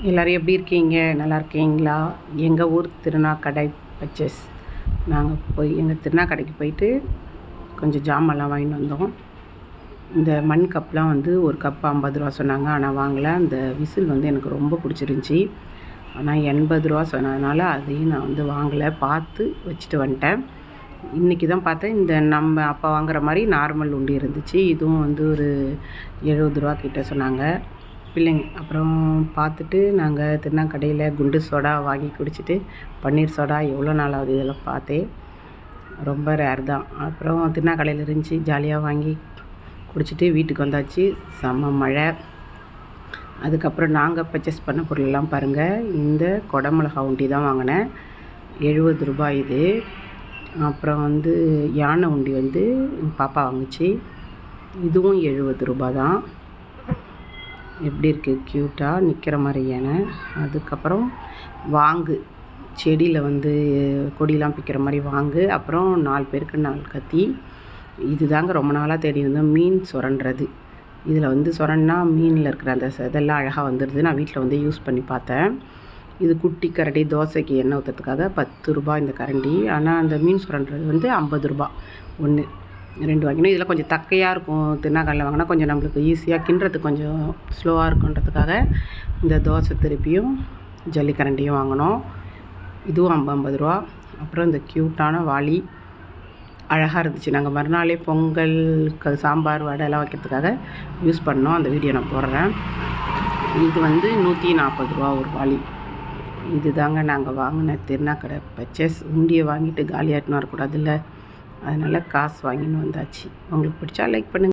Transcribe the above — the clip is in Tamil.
எல்லோரும் எப்படி இருக்கீங்க? நல்லா இருக்கீங்களா? எங்கள் ஊர் திருநாக்கடை பர்ச்சேஸ். நாங்கள் எங்கள் திருநாக்கடைக்கு போயிட்டு கொஞ்சம் ஜாமான்லாம் வாங்கிட்டு வந்தோம். இந்த மண் கப்லாம் ஒரு கப்பு 50 ரூபா சொன்னாங்க. ஆனால் வாங்கலை. அந்த விசில் எனக்கு ரொம்ப பிடிச்சிருந்துச்சி. ஆனால் 80 ரூபா சொன்னதுனால அதையும் நான் வாங்கலை. பார்த்து வச்சுட்டு வந்துட்டேன். இன்றைக்கி தான் பார்த்தேன், இந்த நம்ம அப்போ வாங்குகிற மாதிரி நார்மல் உண்டி இருந்துச்சு. இதுவும் ஒரு 70 ரூபா கிட்ட சொன்னாங்க பிள்ளைங்க. அப்புறம் பார்த்துட்டு நாங்கள் திருநாக்கடையில் குண்டு சோடா வாங்கி குடிச்சிட்டு, பன்னீர் சோடா எவ்வளோ நாளாவது இதெல்லாம் பார்த்தேன். ரொம்ப ரேர் தான். அப்புறம் திருநாக்கடையில் இருந்துச்சு, ஜாலியாக வாங்கி குடிச்சிட்டு வீட்டுக்கு வந்தாச்சு. செம்ம மழை. அதுக்கப்புறம் நாங்கள் பர்ச்சேஸ் பண்ண பொருளெல்லாம் பாருங்கள். இந்த குடமிளகா உண்டி தான் வாங்கினேன், 70 ரூபாய் இது. அப்புறம் யானை உண்டி பாப்பா வாங்குச்சு, இதுவும் 70 ரூபா தான். எப்படி இருக்குது, க்யூட்டாக நிற்கிற மாதிரி யானை. அதுக்கப்புறம் வாங்கு, செடியில் கொடியெலாம் பிக்கிற மாதிரி வாங்கு. அப்புறம் 4 பேருக்கு 4 கத்தி. இது தாங்க ரொம்ப நாளாக தேடி இருந்தோம், மீன் சுரண்டுறது. இதில் சுரண்டா மீனில் இருக்கிற அந்த இதெல்லாம் அழகாக வந்துடுது. நான் வீட்டில் யூஸ் பண்ணி பார்த்தேன். இது குட்டி கரண்டி, தோசைக்கு எண்ணெய் ஊற்றுறதுக்காக 10 ரூபா இந்த கரண்டி. ஆனால் அந்த மீன் சுரண்டுறது 50 ரூபா ஒன்று. 2 வாங்கினோம். இதில் கொஞ்சம் தக்கையாக இருக்கும். திருநாக்கடையில் வாங்கினா கொஞ்சம் நம்மளுக்கு ஈஸியாக கிண்டுறதுக்கு கொஞ்சம் ஸ்லோவாக இருக்குன்றதுக்காக இந்த தோசை திருப்பியும் ஜல்லிக்கரண்டியும் வாங்கினோம். இதுவும் 50 ரூபா. அப்புறம் இந்த க்யூட்டான வாளி அழகாக இருந்துச்சு. நாங்கள் மறுநாளே பொங்கல், சாம்பார், வடை எல்லாம் வைக்கிறதுக்காக யூஸ் பண்ணோம். அந்த வீடியோ நான் போடுறேன். இது 140 ரூபா ஒரு வாளி. இது தாங்க நாங்கள் வாங்கின திருநாக்கடை பர்ச்சேஸ். உண்டியை வாங்கிட்டு காலியாகிட்டுன்னு வரக்கூடாதுல்ல, அதனால் காசு வாங்கின்னு வந்தாச்சு. உங்களுக்கு பிடிச்சா லைக் பண்ணுங்கள்.